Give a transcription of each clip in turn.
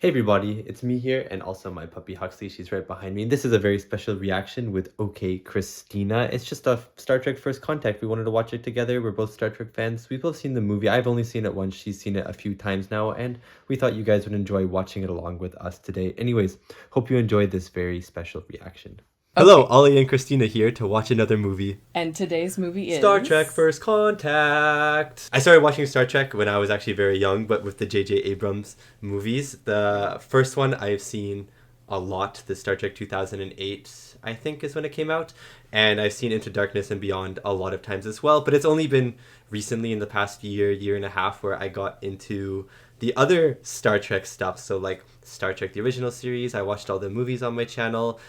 Hey everybody, it's me here and also my puppy Huxley, she's right behind me. And this is a very special reaction with OK Christina. It's just a Star Trek First Contact. We wanted to watch it together. We're both Star Trek fans. We've both seen the movie. I've only seen it once. She's seen it a few times now. And we thought you guys would enjoy watching it along with us today. Anyways, hope you enjoyed this very special reaction. Okay. Hello, Ollie and Christina here to watch another movie. And today's movie is... Star Trek First Contact. I started watching Star Trek when I was actually very young, but with the J.J. Abrams movies. The first one I've seen a lot, the Star Trek 2008, I think is when it came out. And I've seen Into Darkness and Beyond a lot of times as well. But it's only been recently in the past year and a half where I got into the other Star Trek stuff. So like Star Trek, the original series, I watched all the movies on my channel.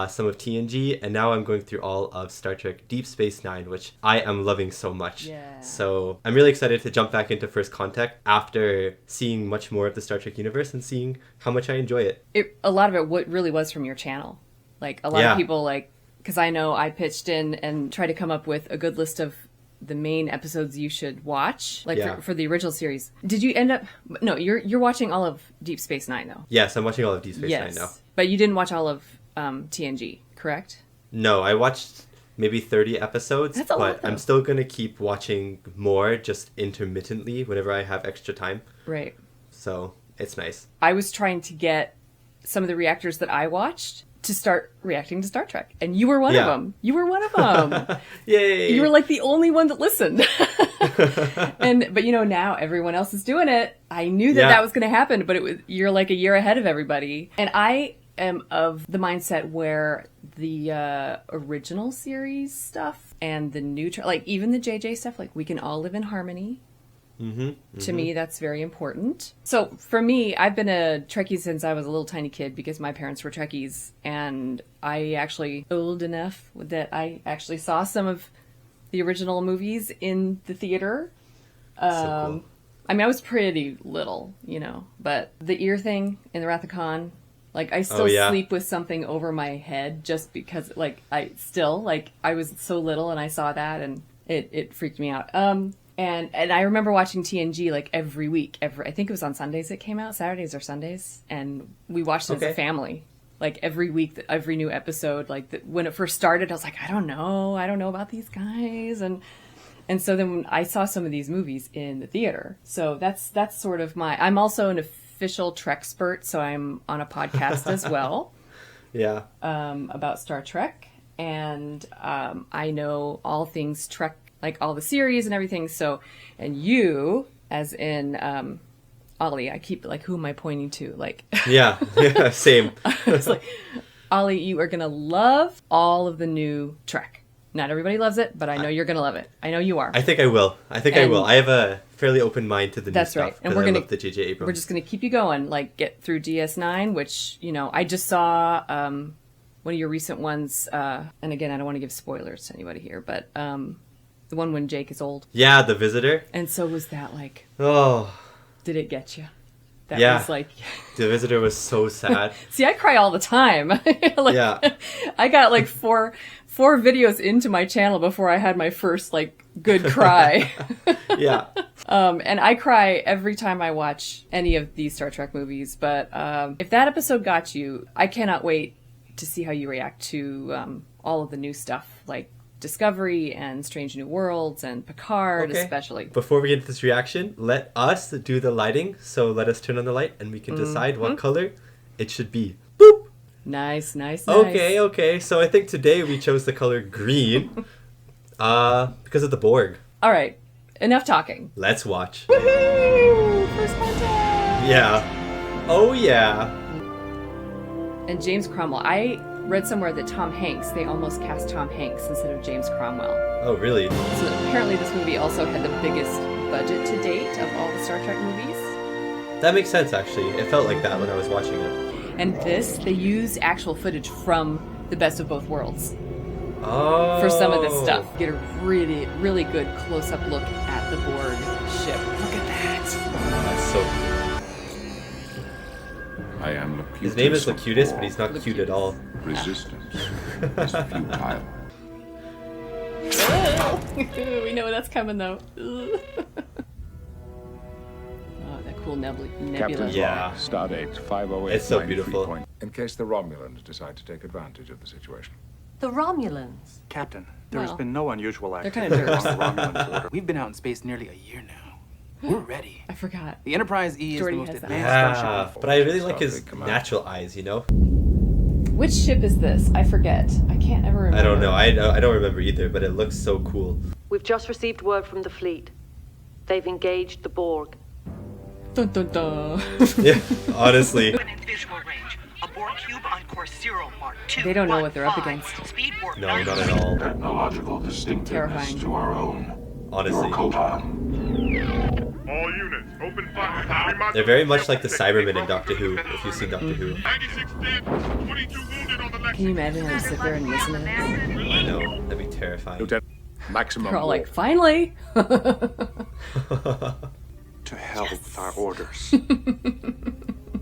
Some of TNG, and now I'm going through all of Star Trek Deep Space Nine, which I am loving so much. Yeah. So I'm really excited to jump back into First Contact after seeing much more of the Star Trek universe and seeing how much I enjoy it. A lot of it really was from your channel. Like, a lot of people, like, because I know I pitched in and tried to come up with a good list of the main episodes you should watch, like for the original series. Did you end up... No, you're watching all of Deep Space Nine, though. Yes, I'm watching all of Deep Space Nine now. But you didn't watch all of TNG, correct? No, I watched maybe 30 episodes, That's a lot, but I'm still going to keep watching more just intermittently whenever I have extra time. Right. So it's nice. I was trying to get some of the reactors that I watched to start reacting to Star Trek, and you were one of them. You were one of them. Yay! You were like the only one that listened. But you know, now everyone else is doing it. I knew that was going to happen, but you're like a year ahead of everybody. And I am of the mindset where the original series stuff and the new, like even the JJ stuff, like we can all live in harmony. To me, that's very important. So for me, I've been a Trekkie since I was a little tiny kid because my parents were Trekkies, and I actually old enough that I actually saw some of the original movies in the theater. So cool. I mean, I was pretty little, you know, but the ear thing in the Wrath of Khan, like I still sleep with something over my head just because, like, I was so little and I saw that and it freaked me out. And I remember watching TNG like every week. I think it was on Sundays it came out, Saturdays or Sundays, and we watched it as a family. Like every week, every new episode. Like when it first started, I was like, I don't know about these guys, and so then when I saw some of these movies in the theater. So that's sort of I'm also an official Trek-spert, so I'm on a podcast as well. Yeah. About Star Trek, and I know all things Trek. Like all the series and everything. So, and you, as in Ollie, I keep like, who am I pointing to? Like, yeah, same. It's like, Ollie, you are gonna love all of the new Trek. Not everybody loves it, but I know you're gonna love it. I know you are. I think I will. I will. I have a fairly open mind to the new stuff. That's right. And we're gonna love the J.J. Abrams. We're just gonna keep you going. Like get through DS9, which you know I just saw one of your recent ones. And again, I don't want to give spoilers to anybody here, but. The one when Jake is old. Yeah, The Visitor. And so was that like... Oh. Did it get you? That was like... The Visitor was so sad. See, I cry all the time. I got like four videos into my channel before I had my first like good cry. Yeah. And I cry every time I watch any of these Star Trek movies. But if that episode got you, I cannot wait to see how you react to all of the new stuff. Like Discovery and Strange New Worlds and Picard especially. Before we get into this reaction, let us do the lighting. So let us turn on the light and we can decide what color it should be. Boop! Nice. Okay. So I think today we chose the color green because of the Borg. All right. Enough talking. Let's watch. Woohoo! First Contact! Yeah. Oh, yeah. And James Cromwell. I read somewhere that they almost cast Tom Hanks instead of James Cromwell. Oh, really? So apparently this movie also had the biggest budget to date of all the Star Trek movies. That makes sense, actually. It felt like that when I was watching it. And they used actual footage from The Best of Both Worlds. Oh. For some of this stuff. Get a really, really good close-up look at the Borg ship. Look at that. That's so cool. I am Locutus. His name is Locutus, but he's not cute at all. Resistance is futile. We know that's coming though. Oh, that cool cool nebula. Captain Yeah. Stardate 508. It's so beautiful. In case the Romulans decide to take advantage of the situation. The Romulans. Captain, there has Well, been no unusual they're activity kinda along the jerks. Romulan border. We've been out in space nearly a year now. We're ready. I forgot. The Enterprise E is Jordy the most has that. advanced Yeah, starship. but I really like his Starfleet Command. natural eyes, you know? Which ship is this? I forget. I can't ever remember. I don't know. I don't remember either, but it looks so cool. We've just received word from the fleet. They've engaged the Borg. Dun, dun, dun. Yeah, honestly. In visual range. A Borg cube on course 0 Mark 2. They don't know what they're up 15. against. Speed warp No, not at all. Technological distinctiveness Terrifying. to our own. Honestly. Kotan. All units, open fire. They're very much like the Cybermen in Doctor Who, if you've seen Doctor Who. 96 dead, 22 wounded on the left. Can you imagine how to sit there and listen to this? I know, that'd be terrifying. Lieutenant, maximum They're all like, warp. finally! To hell with our orders.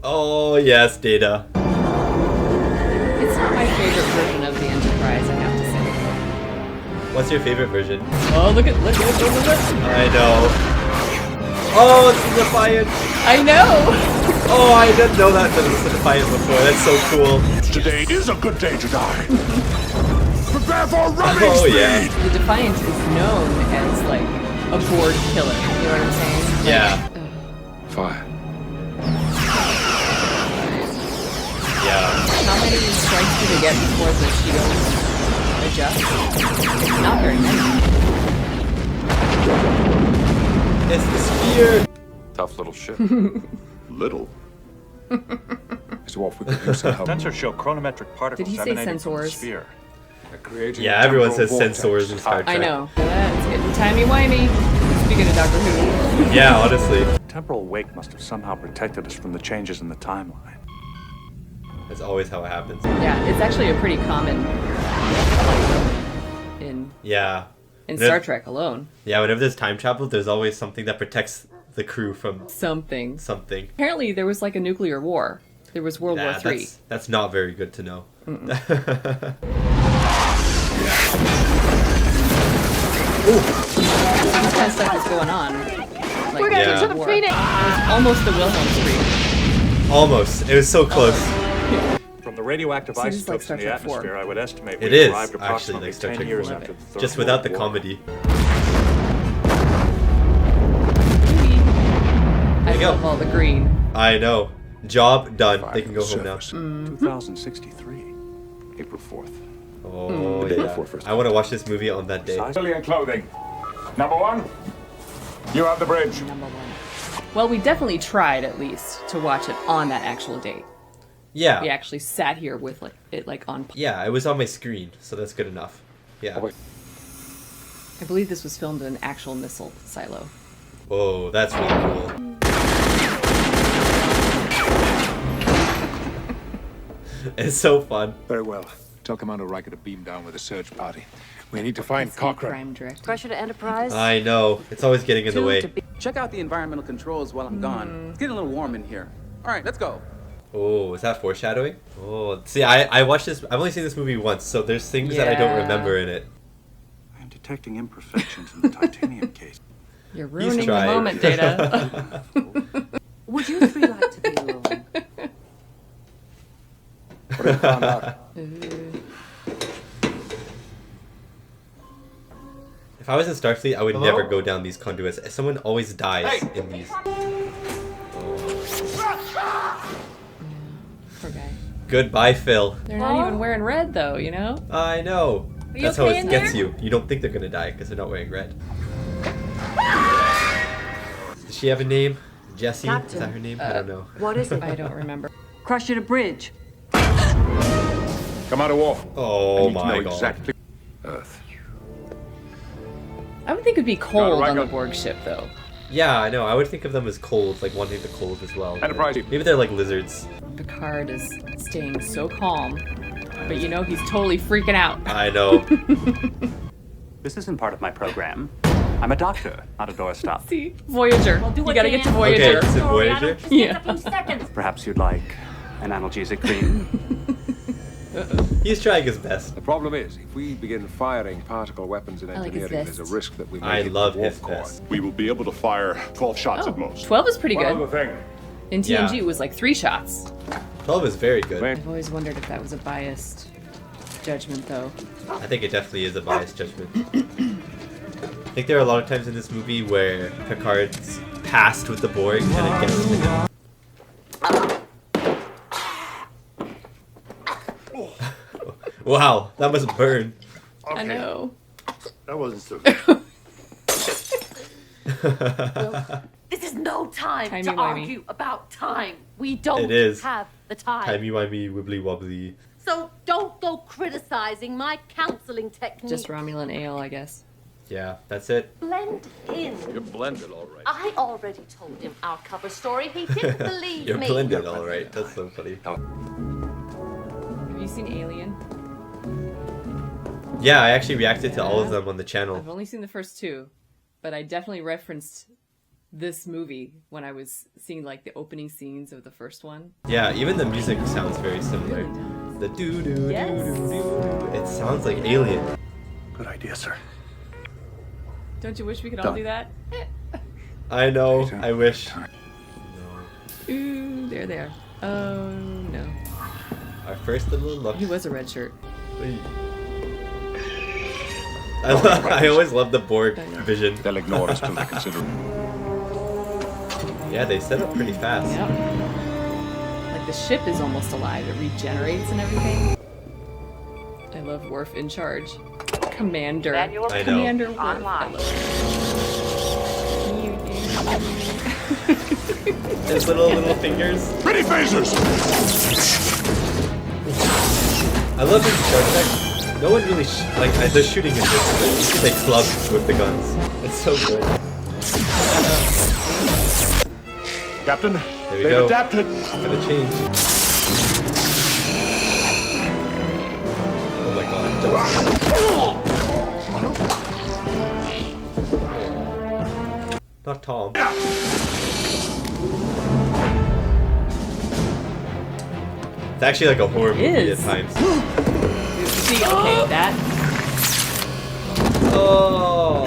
Oh, yes, Data. It's not my favorite version of the Enterprise, I have to say. What's your favorite version? Oh, look at. I know. Oh, it's the Defiant! I know! Oh, I didn't know that it was the Defiant before. That's so cool. Today is a good day to die. Prepare for running Oh, speed. yeah. The Defiant is known as, like, a Borg killer. You know what I'm saying? Yeah. Fire. Yeah. How many strikes do they get before the shield adjusts? Not very many. It's the spear! Tough little ship. Little. Is off with the use of help. Sensors show chronometric particles Did he say emanating from the sensors? sphere. Creating Yeah, a everyone temporal says vortex. sensors in Star I Trek. know. It's getting timey-wimey. Speaking of Doctor Who. Yeah, honestly. Temporal wake must have somehow protected us from the changes in the timeline. That's always how it happens. Yeah, it's actually a pretty common in Yeah. Star Trek alone. Yeah, whenever there's time travel, there's always something that protects the crew from Something. something. Apparently, there was like a nuclear war. There was World War III. That's not very good to know. This kind of stuff is going on. Like, We're gonna Yeah. get to the war. Phoenix. It was almost the Wilhelm scream. Almost. It was so close. From the radioactive Seems like isotopes Star in the Trek 4. atmosphere, I would estimate It we is arrived actually approximately like Star 10 Trek years 4. after the Third Just without the World War. comedy. I you go. love all the green. I know. Job done. Fire They can go home now. surface. 2063. April 4th. Oh, Day yeah. before first. I want to watch this movie on that day. Civilian clothing. Number one, you have the bridge. Number one. Well, we definitely tried at least to watch it on that actual date. Yeah. We actually sat here with it on. Yeah, it was on my screen, so that's good enough. Yeah. Oh, wait. I believe this was filmed in an actual missile silo. Whoa, that's really cool. It's so fun. Very well. Tell Commander Riker to beam down with a search party. We need to find That's the Cochrane. crime director. Pressure to Enterprise. I know. It's always getting in the Two way. to be- Check out the environmental controls while I'm gone. It's getting a little warm in here. All right, let's go. Oh, is that foreshadowing? Oh, see, I watched this. I've only seen this movie once, so there's things that I don't Yeah. remember in it. I'm detecting imperfections in the titanium case. You're He's ruining the tried. moment, Data. Would you three like to be alone? What have you found out? If I was in Starfleet, I would never go down these conduits. Someone always dies in these. Poor guy. Goodbye, Phil. They're not even wearing red, though, you know? I know. you That's okay how it in gets there? you. You don't think they're gonna die because they're not wearing red. Does she have a name? Jessie? Is Captain. that her name? I don't know. What is it? I don't remember. Crusher to bridge. Commander Worf. Oh I need to my know god. exactly. Earth. I would think it'd be cold on the Riker. Borg ship, though. Yeah, I know. I would think of them as cold, like wanting the cold as well. but Enterprise. Maybe they're like lizards. Picard is staying so calm, but you know he's totally freaking out. I know. This isn't part of my program. I'm a doctor, not a doorstop. See? Voyager. do You it, gotta get to Dan. Voyager. Okay, is it Voyager? Yeah. seconds. Perhaps you'd like an analgesic cream. He's trying his best. The problem is, if we begin firing particle weapons in I like his engineering, there's a vest. risk that we may I hit love the his warp core. vest. We will be able to fire 12 shots Oh, at most. 12 is pretty One good. other thing. In TNG, Yeah. it was like 3 shots. 12 is very good. I've always wondered if that was a biased judgment, though. I think it definitely is a biased judgment. I think there are a lot of times in this movie where Picard's past with the Borg kind of gets to him. Wow, that must burn. I know. That wasn't so good. This is no time to Timey-wimey. argue about time. We don't It is. have the time. Timey-wimey, wibbly-wobbly. So don't go criticizing my counseling technique. Just Romulan ale, I guess. Yeah, that's it. blend in. You're blended all right. I already told him our cover story. He didn't believe You're me. blended alright, that's so funny. Have you seen Alien? Yeah, I actually reacted to all of them on the channel. I've only seen the first 2, but I definitely referenced this movie when I was seeing like the opening scenes of the first one. Yeah, even the music sounds very similar. The doo-doo, Yes. doo-doo-doo. It sounds like Alien. Good idea, sir. Don't you wish we could all do that? I know, I wish. Ooh, there they are. Oh no. Our first little look. He was a red shirt. I always love the Borg vision. They'll ignore us till they consider it. Yeah, they set up pretty fast. Yep. Like the ship is almost alive. It regenerates and everything. I love Worf in charge. Commander. I know. Commander Worf. I Online. love it. His little fingers. Pretty phasers! I love his Star Trek. No one really the shooting is just like they club with the guns. It's so good. Captain, There we they've go. adapted. Gotta change. Oh my god. Not Tom. It's actually like a horror movie at is. times. See, okay, that. Oh.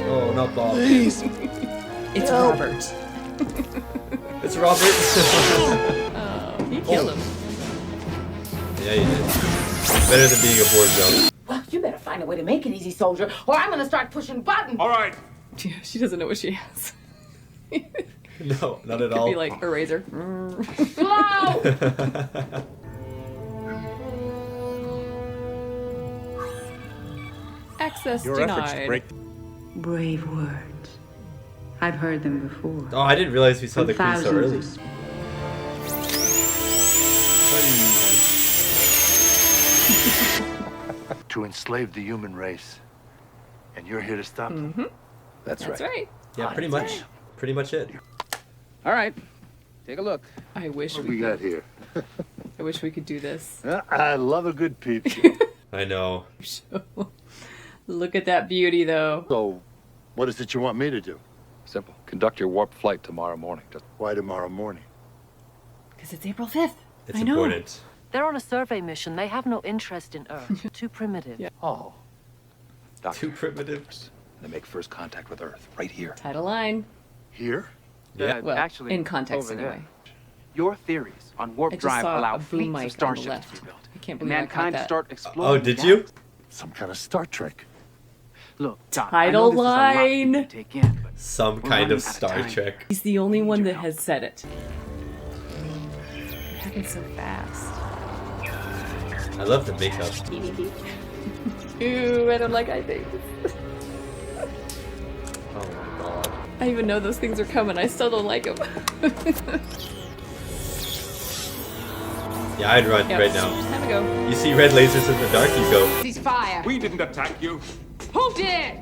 Oh, not Bob. It's Robert. It's Robert. Oh, he killed him. Yeah, you did. Better than being a Borg jump. Well, you better find a way to make it easy, soldier, or I'm gonna start pushing buttons. All right. Yeah, she doesn't know what she has. No, not at Could all. be like a razor. Slow! Access Your efforts to denied. break. Brave words. I've heard them before. Oh, I didn't realize we saw the crew so early. To enslave the human race. And you're here to stop them? That's That's right. right. Yeah, pretty much. Pretty much it. All right, take a look. I wish What we we got here? I wish we could do this. I love a good peep show. I know. Look at that beauty, though. So, what is it you want me to do? Simple. Conduct your warp flight tomorrow morning. Just Why tomorrow morning? Because it's April 5th. It's I know. important. They're on a survey mission. They have no interest in Earth. Too primitive. Yeah. oh, Doctor, Too primitive. they make first contact with Earth right here. Title line. Here? Yeah. Well, actually, in context, over there. anyway. Your theories on warp I just drive saw allow a boom fleets mic of on the starships left. to be built. I can't believe I caught Mankind that. start Oh, exploring. did you? Some kind of Star Trek. Look, Doc, Title I know this is a lot for you to line. take in, but Some We're kind running of out of Star time. Trek. He's the only one that your has said it. It happened so fast. I love the makeup. Ooh, I don't like eye things. Oh my god. I even know those things are coming. I still don't like them. Yeah, I'd run right now. Time to go. You see red lasers in the dark, you go. Ceasefire. We didn't attack you. Who did?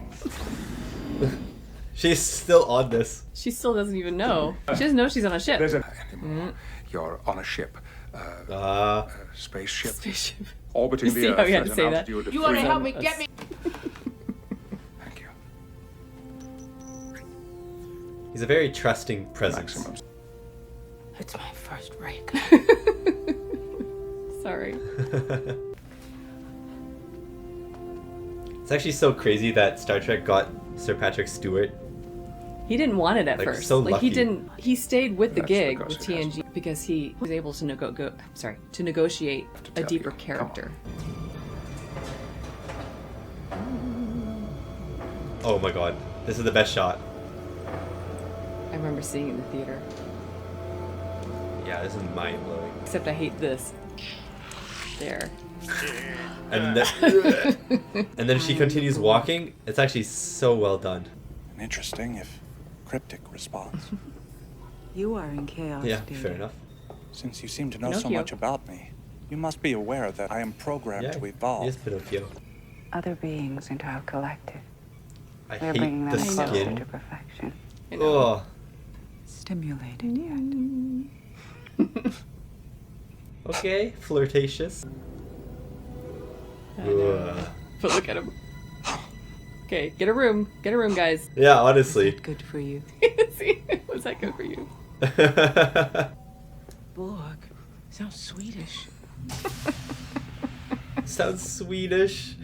She's still on this. She still doesn't even know. She doesn't know she's on a ship. There's a You're on a ship. Spaceship. Spaceship. orbiting You the see Earth how you had at to an say that? altitude of You wanna 300 help me get me? Thank you. He's a very trusting presence. Maximum. It's my first break. So Sorry. It's actually so crazy that Star Trek got Sir Patrick Stewart. He didn't want it at Like, first. so like lucky. he didn't. He stayed with the That's gig because with it has TNG because he was able to negotiate a tell deeper you. character. Oh my god, this is the best shot. I remember seeing it in the theater. Yeah, this is mind blowing. Except I hate this. There. And then, and then she continues walking. It's actually so well done. An interesting, if cryptic, response. You are in chaos. Yeah, dear. fair enough. Since you seem to know so Pinocchio. much about me, you must be aware that I am programmed Yeah, to he evolve. is Pinocchio. Other beings into our collective. I We're bringing hate the them closer to skin. perfection. Oh, Stimulated yet. okay, flirtatious. Ugh. But look at him. Okay, get a room. Get a room, guys. Yeah, honestly. Good for you. See, was that good for you? Borg. Sounds Swedish. Sounds Swedish.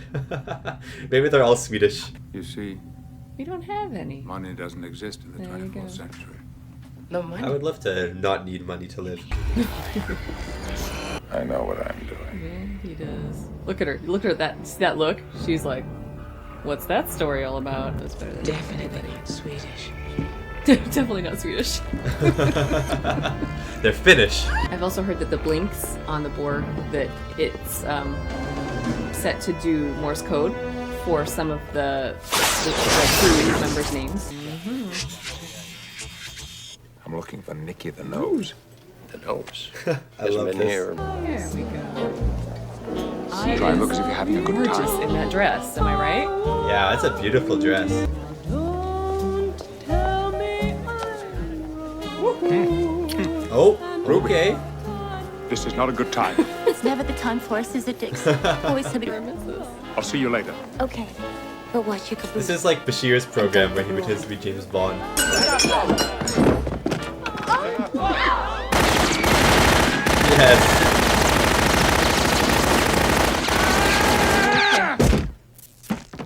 Maybe they're all Swedish. You see, We don't have any. money doesn't exist in the There you 24th go. century. No money. I would love to not need money to live. I know what I'm doing. Yeah, he does. Look at her. Look at that. See that look? She's like, what's that story all about? That's better than Definitely not Swedish. Definitely not Swedish. They're Finnish. I've also heard that the blinks on the Borg, that it's set to do Morse code for some of the crew members' names. I'm looking for Nicky the Nose. The nose. I love been this. here. There we go. Try and look as if you're having a good Gorgeous time. in that dress, am I right? Yeah, it's a beautiful dress. Oh, okay. This is not a good time. It's never the time for us, is it, Dix? Always something. I'll see you later. Okay. But watch your caboose. This is like Bashir's program where he pretends to be James Bond. Yes.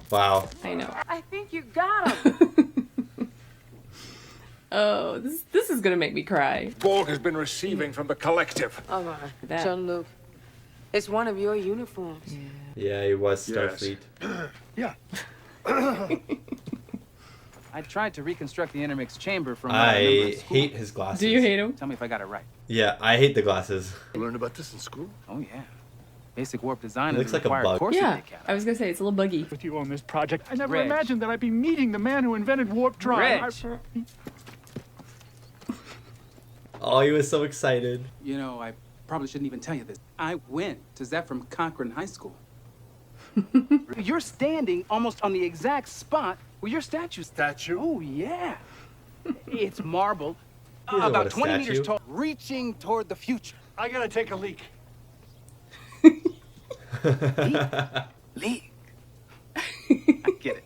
Wow. I know. I think you got him. Oh, this is gonna make me cry. Borg has been receiving from the collective. Oh my. That. Jean-Luc. It's one of your uniforms. Yeah, he was Yes. Starfleet. Yeah. I tried to reconstruct the intermix chamber from what I remember I in school. hate his glasses. Do you hate him? Tell me if I got it right. Yeah, I hate the glasses. You learned about this in school? Oh yeah. Basic warp design It is looks a like a required bug. course at the Yeah, Academy. I was gonna say it's a little buggy. With you on this project, I never Reg. imagined that I'd be meeting the man who invented warp drive. Reg. Oh, he was so excited. You know, I probably shouldn't even tell you this. I went to Zephram Cochran High School. You're standing almost on the exact spot where your statue. Statue? Oh yeah. It's marble, You know what about a 20 meters statue? tall, reaching toward the future. I gotta take a leak. Leak. I get it.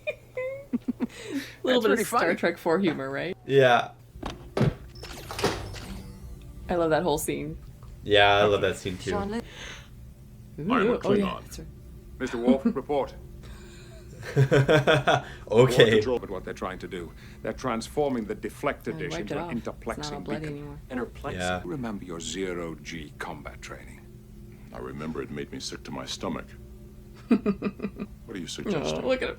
A little bit pretty of Star funny. Trek 4 humor, right? Yeah. I love that whole scene. Yeah, I love that scene too. Ooh, I'm a oh Klingon. yeah, that's right. Mr. Worf, report. Okay. Control, but what they're trying to do. They're transforming the deflector I dish wiped into it an off. It's not all interplexing bloody beacon. anymore. Interplex. Yeah. Remember your zero-G combat training. I remember it made me sick to my stomach. What are you Oh, suggesting? look at him.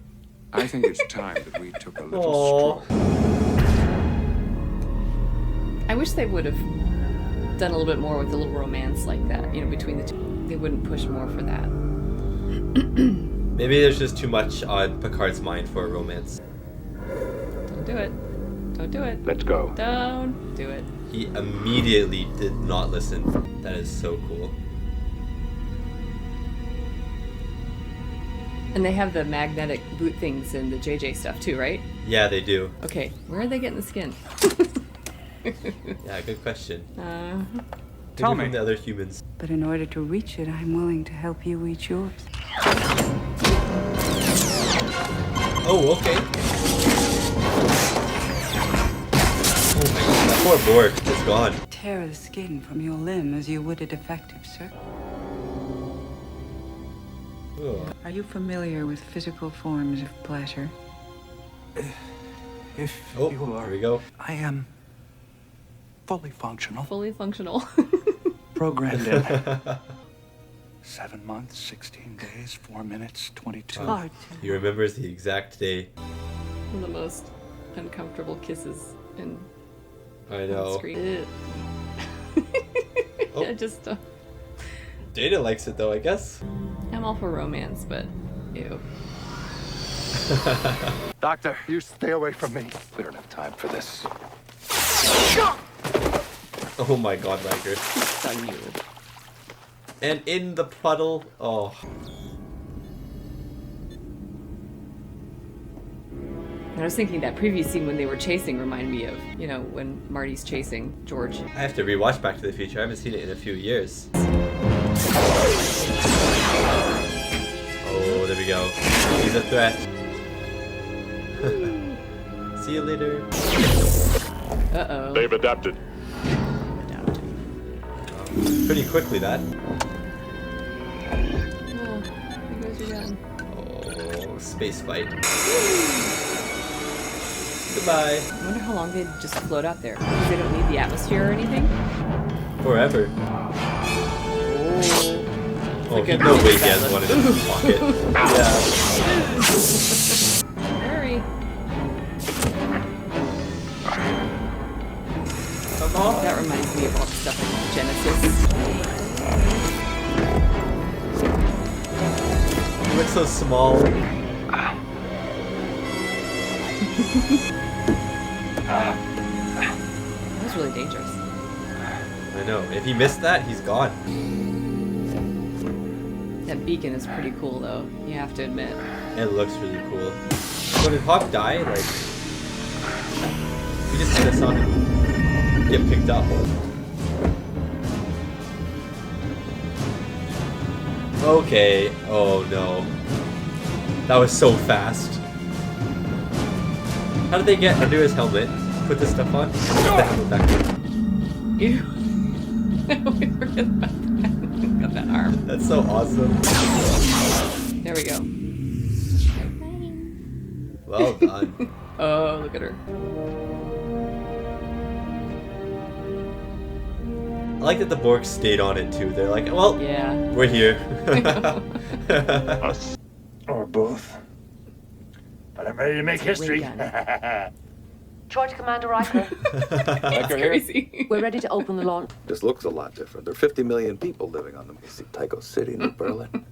I think it's time that we took a little Aw. stroll. I wish they would have done a little bit more with a little romance like that, you know, between the two. They wouldn't push more for that. Maybe there's just too much on Picard's mind for a romance. Don't do it. Don't do it. Let's go. Don't do it. He immediately did not listen. That is so cool. And they have the magnetic boot things in the JJ stuff too, right? Yeah, they do. Okay, where are they getting the skin? Yeah, good question. Tell Maybe me. from the other humans. But in order to reach it, I'm willing to help you reach yours. Oh, okay. Oh my god, that poor Borg is gone. Tear the skin from your limb as you would a defective circuit. Are you familiar with physical forms of pleasure? If Oh, you are, here we go. I am fully functional. Fully functional. Programmed in 7 months, 16 days, 4 minutes, 22. He remembers the exact day. One of the most uncomfortable kisses in I know. screen. Oh. I just Data likes it though, I guess. I'm all for romance, but ew. Doctor, you stay away from me. We don't have time for this. Oh my god, Riker. Done you. And in the puddle. Oh. I was thinking that previous scene when they were chasing reminded me of, you know, when Marty's chasing George. I have to rewatch Back to the Future. I haven't seen it in a few years. Oh, there we go. He's a threat. See you later. Uh-oh. They've adapted. Pretty quickly, that. Oh, you guys are done. Oh, space fight. Goodbye. I wonder how long they'd just float out there. Because they don't need the atmosphere or anything. Forever. Oh, like he a no way he bad has one in his pocket. Yeah. Hurry. Come on. That reminds me of all the stuff in Genesis. He looks so small. That was really dangerous. I know. If he missed that, he's gone. That beacon is pretty cool, though. You have to admit. It looks really cool. So did Hawk die? Like, we just kind of saw him get picked up. Okay. Oh no. That was so fast. How did they get under his helmet? Put this stuff on? Put the helmet back on. Ew. We forget about that. Got that arm. That's so awesome. There we go. Well done. Oh, look at her. I like that the Borg stayed on it too. They're like, well, yeah, we're here. Us or both. But I'm ready to make history. George Commander Riker. That's crazy. We're ready to open the launch. This looks a lot different. There are 50 million people living on the moon. See Tycho City, New Berlin.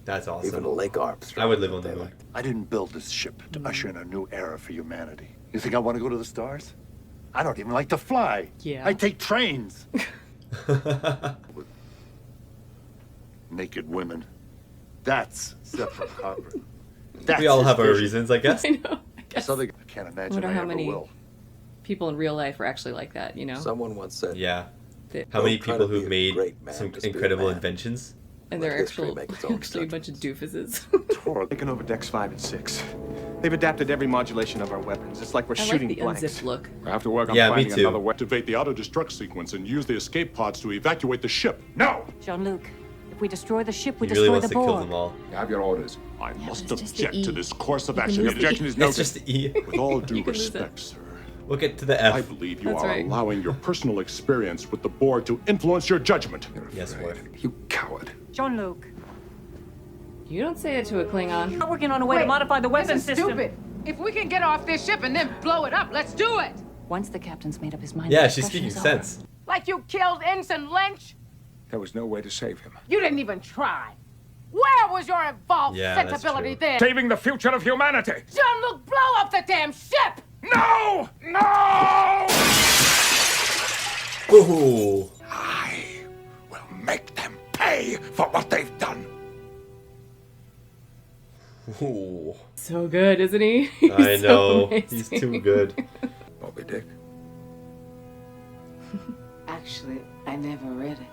That's awesome. Even Lake Armstrong. I would live on the moon. I didn't build this ship to usher in a new era for humanity. You think I want to go to the stars? I don't even like to fly. Yeah. I take trains. Naked women. That's separate carbon. We all have our reasons, I guess. I know. I guess. Something I can't I imagine wonder I how ever many will. people in real life are actually like that, you know? Someone once said, Yeah. That- How many Don't try people to be who've a made great man, some just be a incredible man. inventions? and let they're history actual, make its own actually a bunch of doofuses. Taken over decks 5 and 6. They've adapted every modulation of our weapons. It's like we're I shooting like the blanks. unzipped look. I have to work on Yeah, me finding too. another way. Activate the auto-destruct sequence and use the escape pods to evacuate the ship. No! Jean-Luc, if we destroy the ship, we He really destroy wants the to kill Borg. them all. You have your orders. I must it's just the object to E. this course of You can action. lose The the objection E. is It's noted. just the E. With all due You can lose it. respect, sir. We'll get to the I F. believe you That's are right. allowing your personal experience with the Borg to influence your judgment. Yes, Worf. You coward. Jean-Luc, You don't say it to a Klingon. we're working on a way to modify the weapon system. Stupid. If we can get off this ship and then blow it up, let's do it. Once the captain's made up his mind, Yeah, the she's discussion speaking is over. sense. Like you killed Ensign Lynch? There was no way to save him. You didn't even try. Where was your evolved Yeah, that's sensibility true. then? Saving the future of humanity! Jean-Luc, blow up the damn ship! No! No! Ooh. I will make them pay for what they've done. Ooh. So good, isn't he? I He's so know. amazing. He's too good. Moby Dick. Actually, I never read it.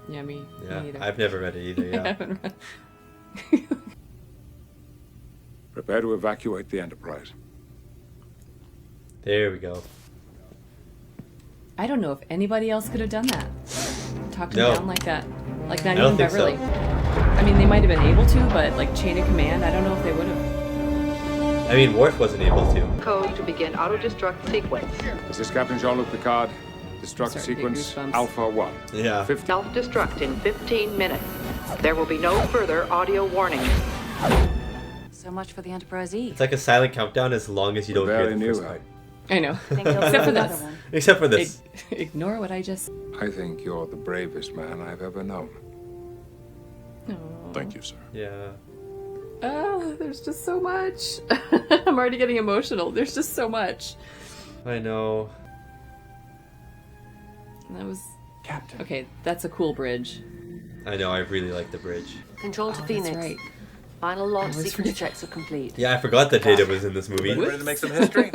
Yeah, me Yeah, neither. I've never read it either, I yeah. haven't read. Prepare to evacuate the Enterprise. There we go. I don't know if anybody else could have done that. Talked him No. down like that. Like not I don't even think so. Beverly. I mean, they might have been able to, but like chain of command, I don't know if they would have. I mean, Worf wasn't able to. Code to begin auto-destruct sequence. This is Captain Jean-Luc Picard. Destruct sequence Alpha 1. Yeah. Self-destruct in 15 minutes. There will be no further audio warnings. So much for the Enterprise E. It's like a silent countdown as long as you don't hear the first part. I know. Except for this. Except for this. Ignore what I just... I think you're the bravest man I've ever known. Thank you, sir. Yeah. There's just so much. I'm already getting emotional. There's just so much. I know. And that was... Captain. Okay, that's a cool bridge. I know, I really like the bridge. Control to Phoenix. That's right. Final launch sequence checks are complete. Yeah, I forgot that Data was in this movie. Ready to make some history?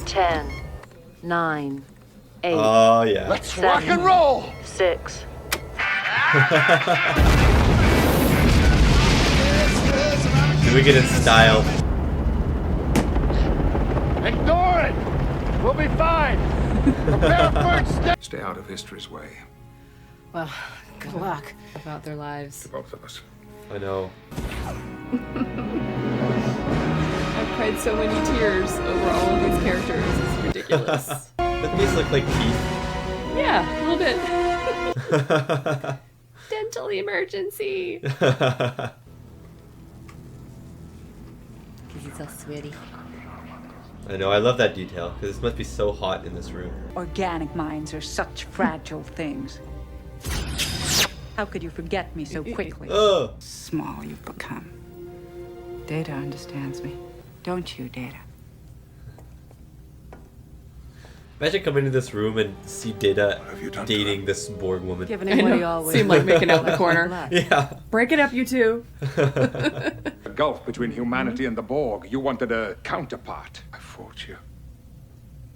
10, 9, 8. Oh, yeah. Let's 7, rock and roll! 6. Doing it in style. Ignore it! We'll be fine! Prepare for step! Stay out of history's way. Well, good luck. About their lives. To both of us. I know. I've cried so many tears over all of these characters. It's ridiculous. Don't these look like teeth? Yeah, a little bit. Dental emergency. He's so sweaty. I know, I love that detail, because it must be so hot in this room. Organic minds are such fragile things. How could you forget me so quickly? Small you've become. Data understands me. Don't you, Data? Imagine coming into this room and see Data dating this Borg woman. Giving him what he always seem like making out in the corner. Yeah. Break it up, you two. A gulf between humanity and the Borg. You wanted a counterpart. I fought you.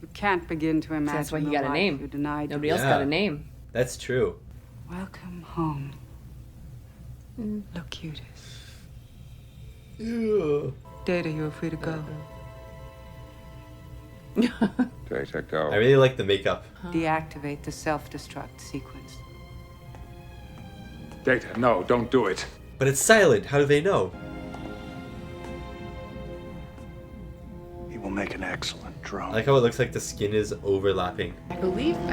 You can't begin to imagine. That's why he the got a life name. You denied. Nobody else got a name. That's true. Welcome home. Locutus. Ew. Data, you're free to go. Data, go. I really like the makeup. Deactivate the self-destruct sequence. Data, no, don't do it. But it's silent. How do they know? He will make an excellent drone. I like how it looks like the skin is overlapping. I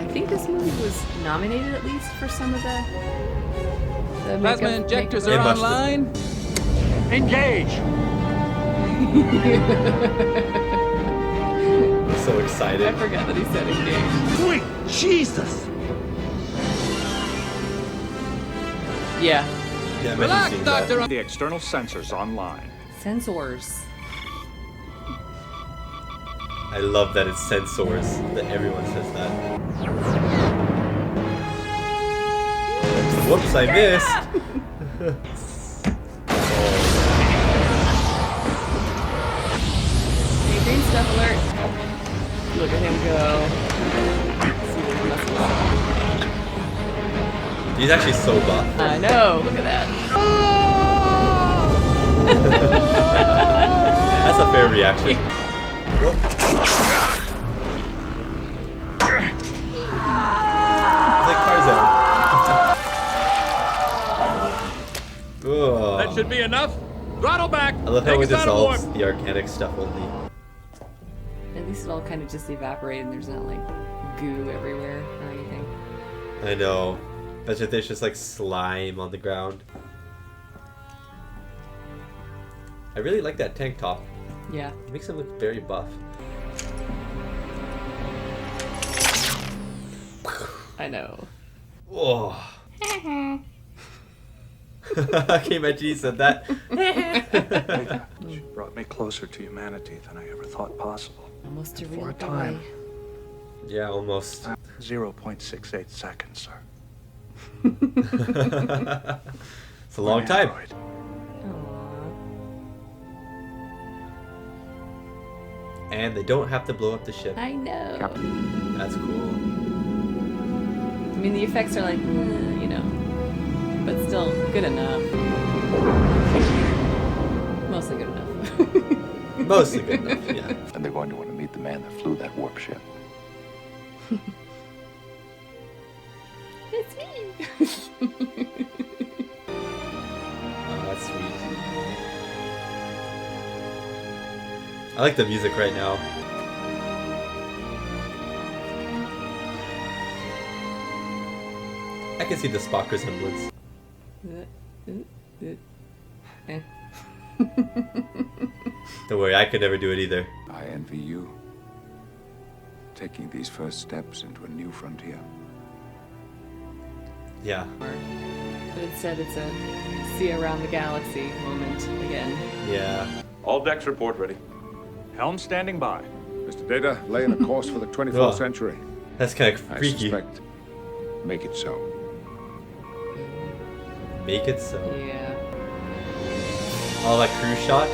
think this movie was nominated at least for some of the Plasma injectors are online. Engage! I'm so excited. I forgot that he said engage. Sweet Jesus! Yeah. Yeah, Relax, Doctor. The external sensors online. Sensors. I love that it's sensors, that everyone says that. Whoops, I missed! Hey, green stuff alert. Look at him go. He's actually so buff. I know, look at that. That's a fair reaction. Like Tarzan. That should be enough. Throttle back. I love how Take it us out of dissolves warp. the organic stuff only. At least it all kind of just evaporated and there's not like goo everywhere or anything. I know. But there's just like slime on the ground. I really like that tank top. Yeah. It makes him look very buff. I know. Oh. Can you imagine he said that? She brought me closer to humanity than I ever thought possible. Almost a For real a time. boy. Yeah, almost. 0.68 seconds, sir. It's a long time. And they don't have to blow up the ship. I know. That's cool. I mean, the effects are like, you know, but still good enough. Mostly good enough. Mostly good enough, yeah. And they're going to want to meet the man that flew that warp ship. It's me. I like the music right now. I can see the Spock resemblance. Don't worry, I could never do it either. I envy you. Taking these first steps into a new frontier. Yeah. But instead it's a see around the galaxy moment again. Yeah. All decks report ready. Helm standing by. Mr. Data, laying a course for the 24th century. That's kind of freaky. I suspect. Make it so. Make it so. Yeah. Oh, that crew shot?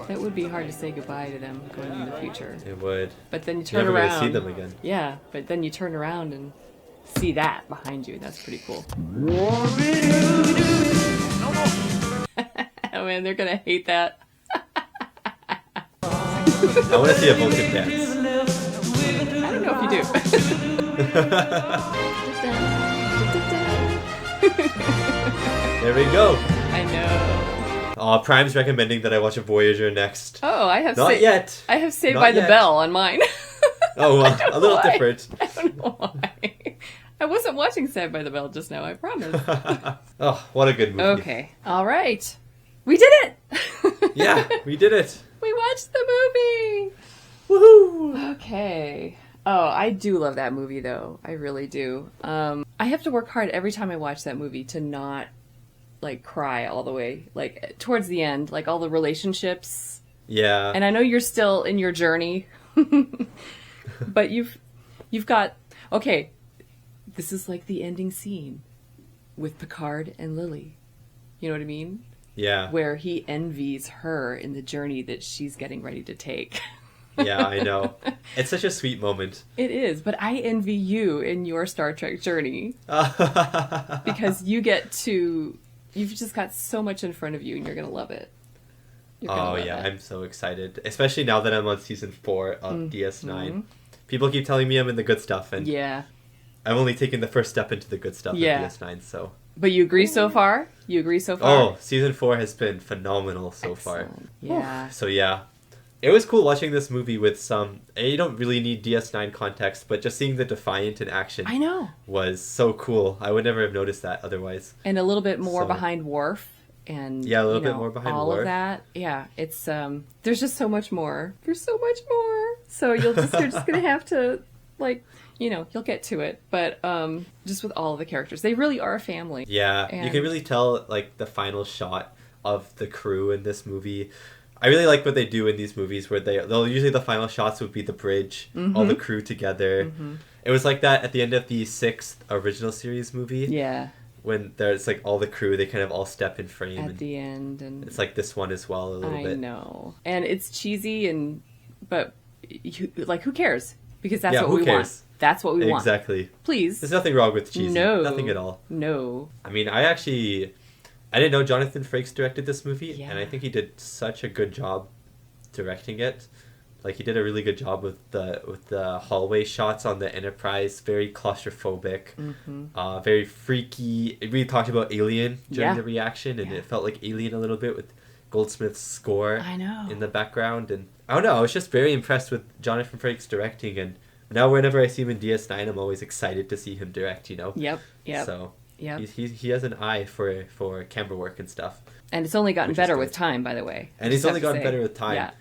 It would be hard to say goodbye to them going in the future. It would. But then you turn You're never around. gonna see them again. Yeah, but then you turn around and see that behind you. That's pretty cool. Oh man, they're gonna hate that. I want to see a Vulcan dance. I don't know if you do. There we go. I know. Prime's recommending that I watch a Voyager next. Oh, I have Not yet. I have Saved Not by the yet. Bell on mine. Oh, well, a little why. different. I don't know why. I wasn't watching Saved by the Bell just now, I promise. Oh, what a good movie. Okay. All right. We did it! Yeah, we did it. We watched the movie! Woohoo! Okay. Oh, I do love that movie, though. I really do. I have to work hard every time I watch that movie to not, like, cry all the way. Like, towards the end, like, all the relationships. Yeah. And I know you're still in your journey. But you've got... Okay, this is like the ending scene with Picard and Lily. You know what I mean? Yeah. Where he envies her in the journey that she's getting ready to take. Yeah, I know. It's such a sweet moment. It is, but I envy you in your Star Trek journey. Because you've just got so much in front of you and you're going to love it. Oh, yeah, I'm so excited. Especially now that I'm on season 4 of DS9. People keep telling me I'm in the good stuff, and yeah, I've only taken the first step into the good stuff of DS9, so... But you agree so far? You agree so far? Oh, season 4 has been phenomenal so far. Yeah. So yeah, it was cool watching this movie with some... You don't really need DS9 context, but just seeing the Defiant in action... I know. ...was so cool. I would never have noticed that otherwise. And a little bit more behind Worf. And yeah, a little bit more behind all Worf. of that. Yeah, it's there's just so much more. There's so much more. So you're just gonna have to, like, you'll get to it. But just with all of the characters, they really are a family. Yeah, and... you can really tell, like, the final shot of the crew in this movie. I really like what they do in these movies where they'll usually the final shots would be the bridge, all the crew together. It was like that at the end of the 6th original series movie. Yeah. When there's, like, all the crew, they kind of all step in frame. At the end. And it's like this one as well, a little bit. I know. And it's cheesy, but, who cares? Because that's what we want. That's what we want. Exactly. Please. There's nothing wrong with cheesy. No. Nothing at all. No. I mean, I didn't know Jonathan Frakes directed this movie, and I think he did such a good job directing it. Like, he did a really good job with the hallway shots on the Enterprise. Very claustrophobic, very freaky. It really talked about Alien during the reaction, and it felt like Alien a little bit with Goldsmith's score in the background. And I don't know, I was just very impressed with Jonathan Frakes directing, and now whenever I see him in DS9, I'm always excited to see him direct, Yep. So he has an eye for camera work and stuff. And it's only gotten better with time, by the way. And he's only gotten better with time. Yeah.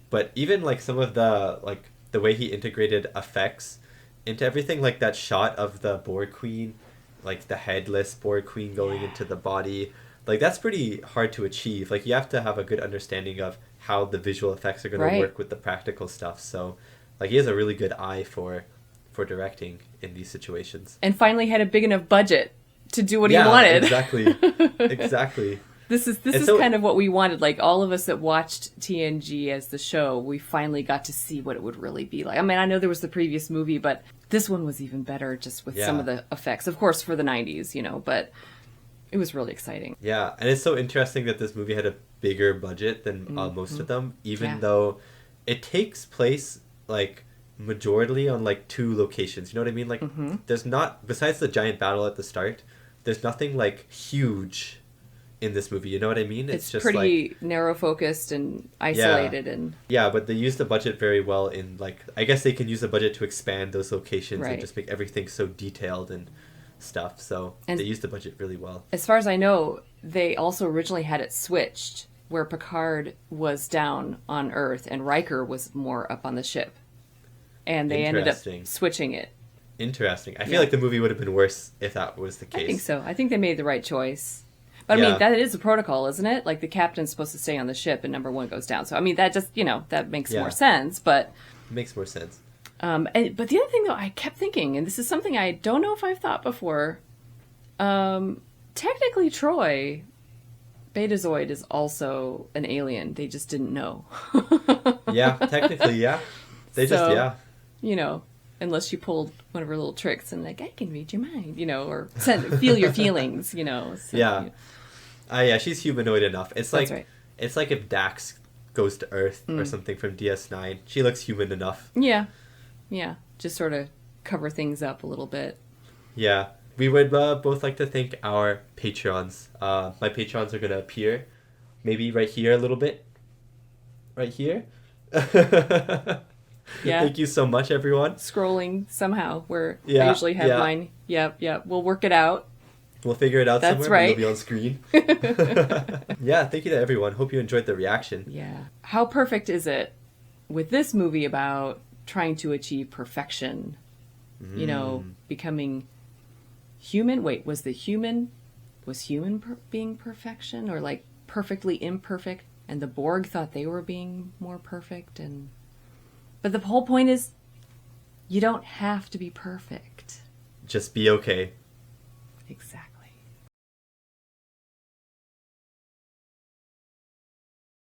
But even, like, some of the way he integrated effects into everything, like that shot of the Borg Queen, like the headless Borg Queen going into the body, like, that's pretty hard to achieve. Like, you have to have a good understanding of how the visual effects are going to work with the practical stuff. So, like, he has a really good eye for directing in these situations. And finally had a big enough budget to do what he wanted. Exactly. This is kind of what we wanted. Like, all of us that watched TNG as the show, we finally got to see what it would really be like. I mean, I know there was the previous movie, but this one was even better just with some of the effects. Of course, for the 90s, but it was really exciting. Yeah, and it's so interesting that this movie had a bigger budget than most of them, even though it takes place, like, majority on, like, 2 locations. You know what I mean? Like, there's not, besides the giant battle at the start, there's nothing, like, huge in this movie. You know what I mean? It's just pretty like, narrow focused and isolated, and yeah, but they use the budget very well. In like, I guess they can use the budget to expand those locations Right. and just make everything so detailed and stuff. So And they use the budget really well. as far as I know, they also originally had it switched, where Picard was down on Earth and Riker was more up on the ship, and they ended up switching it. Interesting. I feel like the movie would have been worse if that was the case. I think so. I think they made the right choice. But I mean, that is a protocol, isn't it? Like the captain's supposed to stay on the ship and number one goes down. So I mean, that just, that makes more sense. But it makes more sense. But the other thing though, I kept thinking, and this is something I don't know if I've thought before. Technically, Troy, Betazoid, is also an alien. They just didn't know. Yeah, technically, yeah. They just, Unless you pulled one of her little tricks and like, I can read your mind, or feel your feelings, So, yeah. Yeah, she's humanoid enough. It's like, right. It's like if Dax goes to Earth or something from DS9. She looks human enough. Yeah. Yeah. Just sort of cover things up a little bit. Yeah. We would both like to thank our Patreons. My Patreons are going to appear maybe right here a little bit. Right here. Yeah. Thank you so much, everyone. Scrolling somehow where I usually have mine. Yep. We'll work it out. We'll figure it out That's somewhere. right. It'll be on screen. Yeah, thank you to everyone. Hope you enjoyed the reaction. Yeah. How perfect is it with this movie about trying to achieve perfection? Becoming human. Wait, was human being perfection, or like perfectly imperfect? And the Borg thought they were being more perfect, but the whole point is, you don't have to be perfect. Just be okay. Exactly.